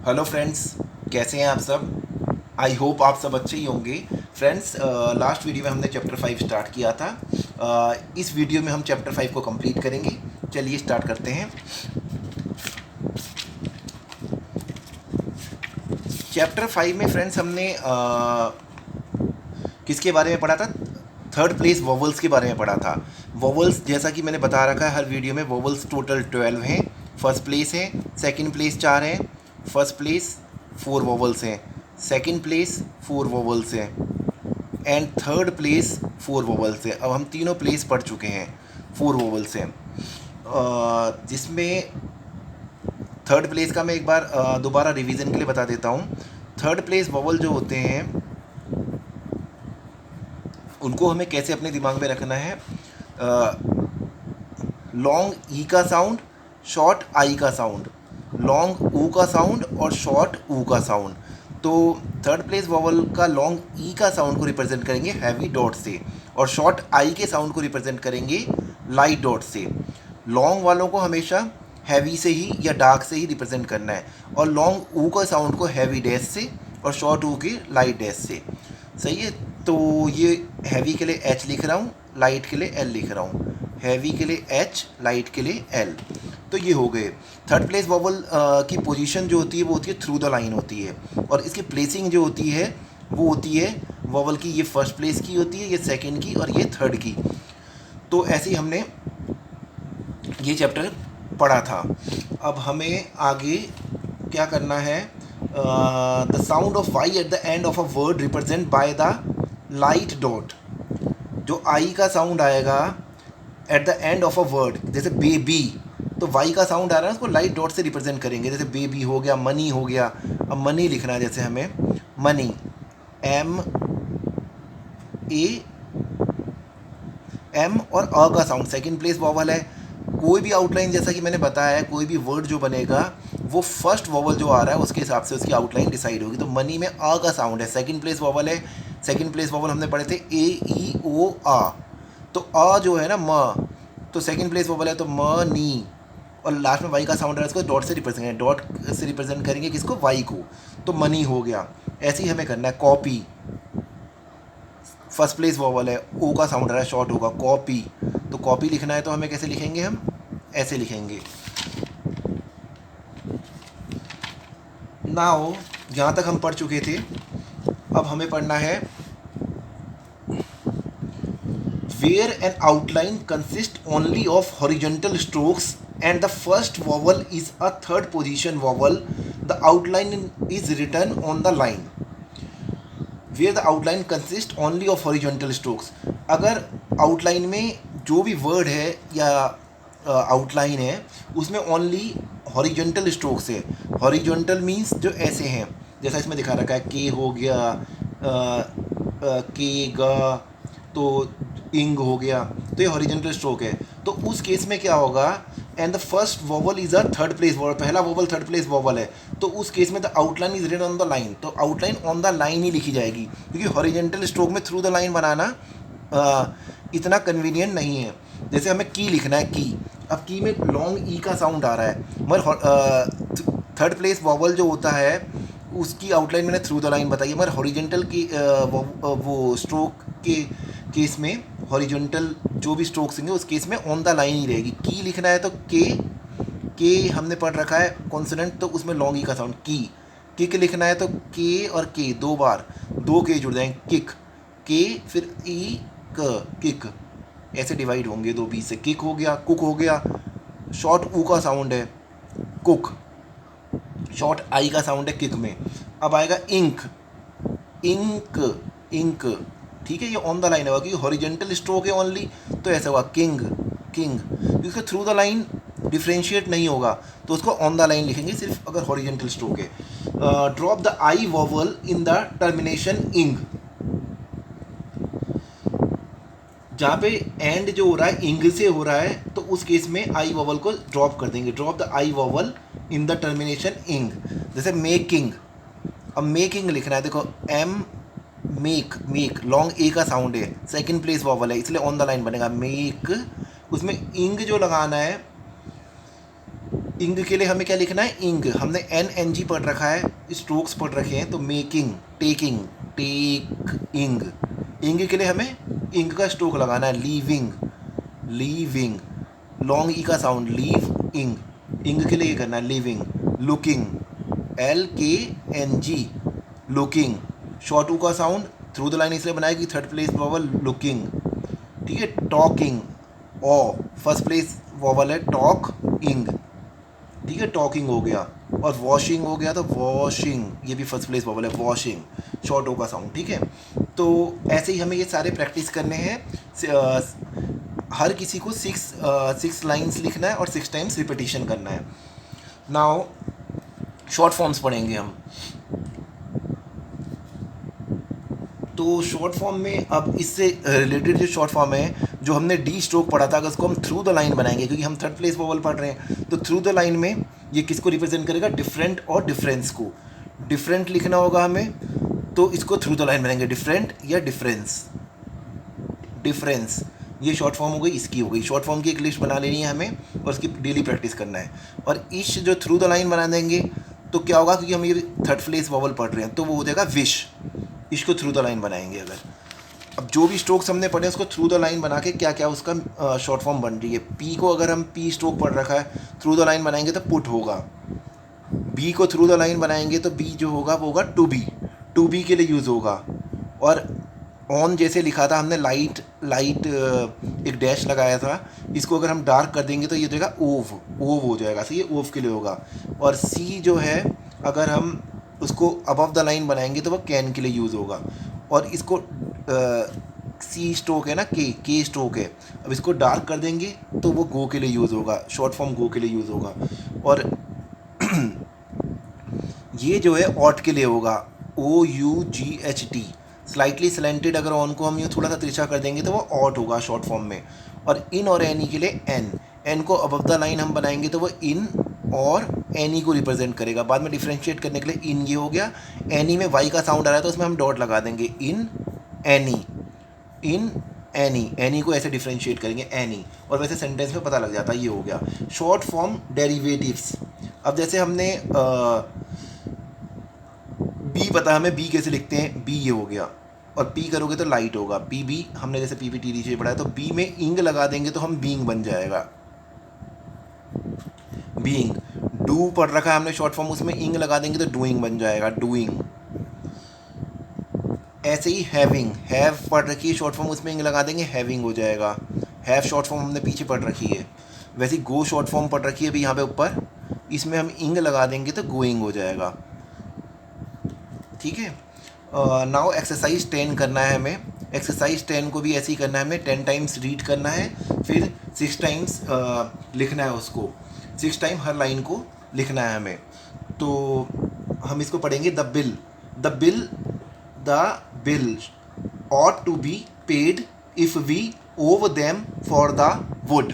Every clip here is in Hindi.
हेलो फ्रेंड्स, कैसे हैं आप सब। आई होप आप सब अच्छे ही होंगे। फ्रेंड्स, लास्ट वीडियो में हमने चैप्टर 5 स्टार्ट किया था। इस वीडियो में हम चैप्टर 5 को कंप्लीट करेंगे। चलिए स्टार्ट करते हैं। चैप्टर 5 में फ्रेंड्स हमने किसके बारे में पढ़ा था? थर्ड प्लेस वोवल्स के बारे में पढ़ा था। वोवल्स जैसा कि मैंने बता रखा है हर वीडियो में, वोवल्स टोटल 12 हैं। फर्स्ट प्लेस है, सेकंड प्लेस 4 हैं, फर्स्ट प्लेस 4 वोवल्स हैं, सेकंड प्लेस 4 वोवल्स हैं एंड थर्ड प्लेस 4 वोवल्स हैं। अब हम तीनों प्लेस पढ़ चुके हैं, 4 वोवल्स हैं। जिसमें थर्ड प्लेस का मैं एक बार दोबारा रिवीजन के लिए बता देता हूँ। थर्ड प्लेस वोवल जो होते हैं उनको हमें कैसे अपने दिमाग में रखना है। लॉन्ग ई का साउंड, शॉर्ट आई का साउंड, लॉन्ग ऊ का साउंड और शॉर्ट ऊ का साउंड। तो थर्ड प्लेस वोवल का लॉन्ग ई का साउंड को रिप्रेजेंट करेंगे हैवी डॉट से और शॉर्ट आई के साउंड को रिप्रेजेंट करेंगे लाइट डॉट से। लॉन्ग वालों को हमेशा हैवी से ही या डार्क से ही रिप्रेजेंट करना है और लॉन्ग ऊ का साउंड को हैवी डैश से और शॉर्ट ऊ के लाइट डैश से। सही है। तो ये हैवी के लिए एच लिख रहा हूँ, लाइट के लिए एल लिख रहा हूँ। हैवी के लिए एच, लाइट के लिए एल। तो ये हो गए। थर्ड प्लेस वोवल की पोजीशन जो होती है वो होती है थ्रू द लाइन होती है और इसकी प्लेसिंग जो होती है वो होती है वोवल की, ये फर्स्ट प्लेस की होती है, ये सेकंड की और ये थर्ड की। तो ऐसे ही हमने ये चैप्टर पढ़ा था। अब हमें आगे क्या करना है? The sound of Y at the end of a word represent by the light dot. जो आई का साउंड आएगा at the end of a word, जैसे बेबी, तो वाई का साउंड आ रहा है उसको लाइट डॉट से रिप्रेजेंट करेंगे। जैसे बेबी हो गया, मनी हो गया। अब मनी लिखना है, जैसे हमें मनी, एम ए एम और अ का साउंड सेकंड प्लेस वोवल है। कोई भी आउटलाइन, जैसा कि मैंने बताया है, कोई भी वर्ड जो बनेगा वो फर्स्ट वोवल जो आ रहा है उसके हिसाब से उसकी आउटलाइन डिसाइड होगी। तो मनी में अ का साउंड है, सेकंड प्लेस वोवल है। सेकंड प्लेस वोवल हमने पढ़े थे ए ई ओ आ। तो अ जो है ना म, तो सेकंड प्लेस वोवल है तो म नी। और लास्ट में वाई का साउंड है, इसको डॉट से रिप्रेजेंट करेंगे, डॉट से रिप्रेजेंट करेंगे किसको? वाई को। तो मनी हो गया। ऐसे ही हमें करना है। कॉपी, फर्स्ट प्लेस वोवल है, ओ का साउंड आ रहा है, शॉर्ट होगा कॉपी। तो कॉपी लिखना है तो हमें कैसे लिखेंगे? हम ऐसे लिखेंगे। नाउ यहाँ तक हम पढ़ चुके थे। अब हमें पढ़ना है where an outline consists only of horizontal strokes and the first vowel is a third position vowel, the outline is written on the line where the outline consists only of horizontal strokes। अगर आउटलाइन में जो भी वर्ड है या आउटलाइन है उसमें ओनली हॉरिजॉन्टल स्ट्रोक्स है। हॉरिजॉन्टल मीन्स जो ऐसे हैं, जैसा इसमें दिखा रखा है, के हो गया, के गा, तो इंग हो गया, तो ये हॉरिजॉन्टल स्ट्रोक है। तो उस केस में क्या होगा? And the first vowel is a third place vowel, पहला वोवल थर्ड प्लेस वोवल है। तो उस केस में the outline is written on the line, तो आउटलाइन ऑन द लाइन ही लिखी जाएगी, क्योंकि हॉरिजॉन्टल स्ट्रोक में थ्रू द लाइन बनाना इतना कन्वीनियंट नहीं है। जैसे हमें की लिखना है, की। अब की में लॉन्ग ई का साउंड आ रहा है, मगर थर्ड प्लेस वोवल जो होता है उसकी आउटलाइन मैंने थ्रू द लाइन बताई है, मगर हॉरिजॉन्टल की वो स्ट्रोक के केस में, हॉरिजॉन्टल जो भी स्ट्रोक्स होंगे उस केस में ऑन द लाइन ही रहेगी। की लिखना है तो के हमने पढ़ रखा है कॉन्सोनेंट, तो उसमें लॉन्ग ई का साउंड की। किक लिखना है तो के और के दो बार, दो के जुड़ जाएंगे, किक, के फिर ई क, किक, ऐसे डिवाइड होंगे दो बीच से। किक हो गया, कुक हो गया, शॉर्ट ऊ का साउंड है कुक, शॉर्ट आई का साउंड है किक में। अब आएगा इंक, इंक, इंक, ठीक है, ये ऑन द लाइन होगा क्योंकि हॉरिजॉन्टल स्ट्रोक है ओनली, तो ऐसा होगा किंग, किंग। क्योंकि थ्रू द लाइन डिफ्रेंशिएट नहीं होगा तो उसको ऑन द लाइन लिखेंगे सिर्फ अगर हॉरिजॉन्टल स्ट्रोक है। Drop the I vowel in the termination इंग, जहाँ पे एंड जो हो रहा है इंग से हो रहा है तो उस केस में आई वोवल को ड्रॉप कर देंगे। Drop the I vowel in the termination इंग, जैसे मेकिंग। अब मेकिंग लिखना है, देखो एम, मेक, मेक लॉन्ग ए का साउंड है, सेकंड प्लेस वोवल है, इसलिए ऑन द लाइन बनेगा मेक। उसमें इंग जो लगाना है इंग के लिए हमें क्या लिखना है, इंग हमने एन एन जी पढ़ रखा है, स्ट्रोक्स पढ़ रखे हैं, तो मेकिंग, टेकिंग, टेक, इंग। इंग के लिए हमें इंग का स्ट्रोक लगाना है, लीविंग, लीविंग, लॉन्ग ई का साउंड, लीव इंग, इंग के लिए ये करना है, लिविंग। लुकिंग, एल के एन जी, लुकिंग, शॉर्ट ऊ का साउंड, थ्रू द लाइन इसलिए बनाएगी थर्ड प्लेस वॉवल, लुकिंग, ठीक है। टॉकिंग, ओ फर्स्ट प्लेस वॉवल है, टॉक इंग, ठीक है, टॉकिंग हो गया। और वॉशिंग हो गया तो वॉशिंग, ये भी फर्स्ट प्लेस वॉवल है, वॉशिंग, शॉर्ट ओ का साउंड, ठीक है। तो ऐसे ही हमें ये सारे प्रैक्टिस करने हैं। हर किसी को सिक्स लाइन्स लिखना है और 6 टाइम्स रिपीटिशन करना है। नाउ शॉर्ट फॉर्म्स पढ़ेंगे हम। तो शॉर्ट फॉर्म में अब इससे रिलेटेड जो शॉर्ट फॉर्म है, जो हमने डी स्ट्रोक पढ़ा था, अगर उसको हम थ्रू द लाइन बनाएंगे, क्योंकि हम थर्ड प्लेस वोवल पढ़ रहे हैं, तो थ्रू द लाइन में ये किसको रिप्रेजेंट करेगा, डिफरेंट और डिफरेंस को। डिफरेंट लिखना होगा हमें, तो इसको थ्रू द लाइन बनाएंगे, डिफरेंट या डिफरेंस, डिफरेंस, ये शॉर्ट फॉर्म हो गई, इसकी हो गई। शॉर्ट फॉर्म की एक लिस्ट बना लेनी है हमें और उसकी डेली प्रैक्टिस करना है। और इश जो थ्रू द लाइन बना देंगे तो क्या होगा, क्योंकि हम ये थर्ड प्लेस वोवल पढ़ रहे हैं, तो वो हो जाएगा विश, इसको थ्रू द लाइन बनाएंगे। अगर अब जो भी स्ट्रोक्स हमने पढ़े उसको थ्रू द लाइन बना के क्या क्या उसका शॉर्ट फॉर्म बन रही है। पी को अगर हम पी स्ट्रोक पढ़ रखा है, थ्रू द लाइन बनाएंगे तो पुट होगा। बी को थ्रू द लाइन बनाएंगे तो बी जो होगा वो होगा टू बी, टू बी के लिए यूज़ होगा। और ऑन जैसे लिखा था हमने, लाइट, लाइट एक डैश लगाया था, इसको अगर हम डार्क कर देंगे तो ये देगा ओव, ओव हो जाएगा, सही है, ओव के लिए होगा। और सी जो है अगर हम उसको अबव द लाइन बनाएंगे तो वो कैन के लिए यूज़ होगा। और इसको सी स्ट्रोक है ना, के स्ट्रोक है, अब इसको डार्क कर देंगे तो वो गो के लिए यूज़ होगा, शॉर्ट फॉर्म गो के लिए यूज़ होगा। और ये जो है ऑट के लिए होगा, O U G H T, slightly slanted, अगर ऑन को हम यूँ थोड़ा सा तिरछा कर देंगे तो वो ऑट होगा शॉर्ट फॉर्म में। और इन और एनी के लिए एन, एन को अबव द लाइन हम बनाएंगे तो वो इन और एनी को रिप्रेजेंट करेगा। बाद में डिफ्रेंशिएट करने के लिए इन ये हो गया, एनी में वाई का साउंड आ रहा है तो उसमें हम डॉट लगा देंगे, in any, in any, any को ऐसे डिफ्रेंशिएट करेंगे एनी, और वैसे सेंटेंस में पता लग जाता है, ये हो गया शॉर्ट फॉर्म डेरिवेटिव्स। अब जैसे हमने बी पता हमें, बी कैसे लिखते हैं, बी ये हो गया, और पी करोगे तो लाइट होगा, पी बी, हमने जैसे पी पी टी डी से पढ़ा है, तो बी में इंग लगा देंगे तो हम बीइंग बन जाएगा, बीइंग। डू पढ़ रखा है हमने शॉर्ट फॉर्म, उसमें इंग लगा देंगे तो डूइंग बन जाएगा, डूइंग। ऐसे ही हैविंग, हैव पढ़ रखी है शॉर्ट फॉर्म, उसमें इंग लगा देंगे, हैविंग हो जाएगा। हैव शॉर्ट फॉर्म हमने पीछे पढ़ रखी है। वैसे ही गो शॉर्ट फॉर्म पढ़ रखी है अभी यहाँ पे ऊपर, इसमें हम इंग लगा देंगे तो गोइंग हो जाएगा, ठीक है। नाउ एक्सरसाइज 10 करना है हमें। एक्सरसाइज 10 को भी ऐसे ही करना है हमें, 10 टाइम्स रीड करना है, फिर 6 टाइम्स लिखना है उसको, 6 टाइम हर लाइन को लिखना है हमें। तो हम इसको पढ़ेंगे, the bill, the bill, the bill ought to be paid if we owe them for the wood।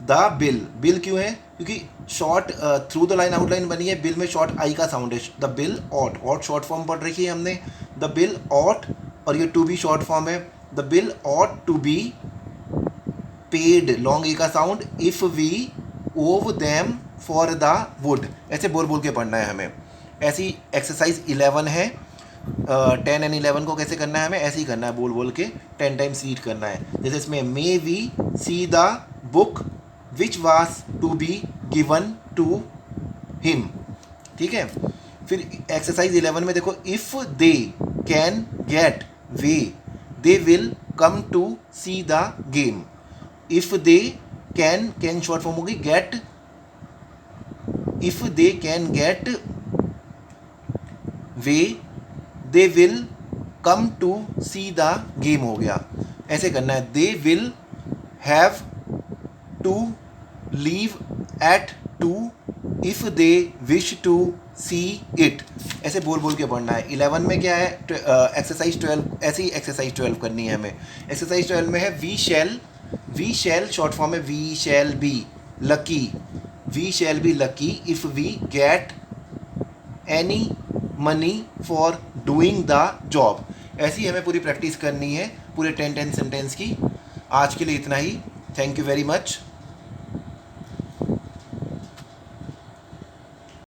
The bill, bill क्यों है, क्योंकि short through the line outline बनी है, बिल में शॉर्ट आई का साउंड है, the bill ought, ought short form पढ़ रखी है हमने, द बिल ऑट, और ये टू बी शॉर्ट फॉर्म है, the bill ought to be paid, long E का sound, if we owe them for the wood, ऐसे बोल बोल के पढ़ना है हमें। ऐसी एक्सरसाइज 11 है, 10 एंड 11 को कैसे करना है हमें, ऐसे ही करना है, बोल बोल के 10 टाइम्स रीड करना है। जैसे इसमें may we see the book which was to be given to him, ठीक है। फिर एक्सरसाइज 11 में देखो, if they can get way they will come to see the game. If they can short form होगी get, if they can get way they will come to see the game हो गया। ऐसे करना है, they will have to leave at 2 if they wish to see it, ऐसे बोल बोल के पढ़ना है। 11 में क्या है, एक्सरसाइज 12, ऐसे ही एक्सरसाइज 12 करनी है हमें। एक्सरसाइज 12 में है वी शैल शॉर्ट फॉर्म है, we shall be lucky, we shall be lucky if we get any money for doing the job. ऐसी हमें पूरी प्रैक्टिस करनी है, पूरे 10 सेंटेंस की। आज के लिए इतना ही, थैंक यू वेरी मच।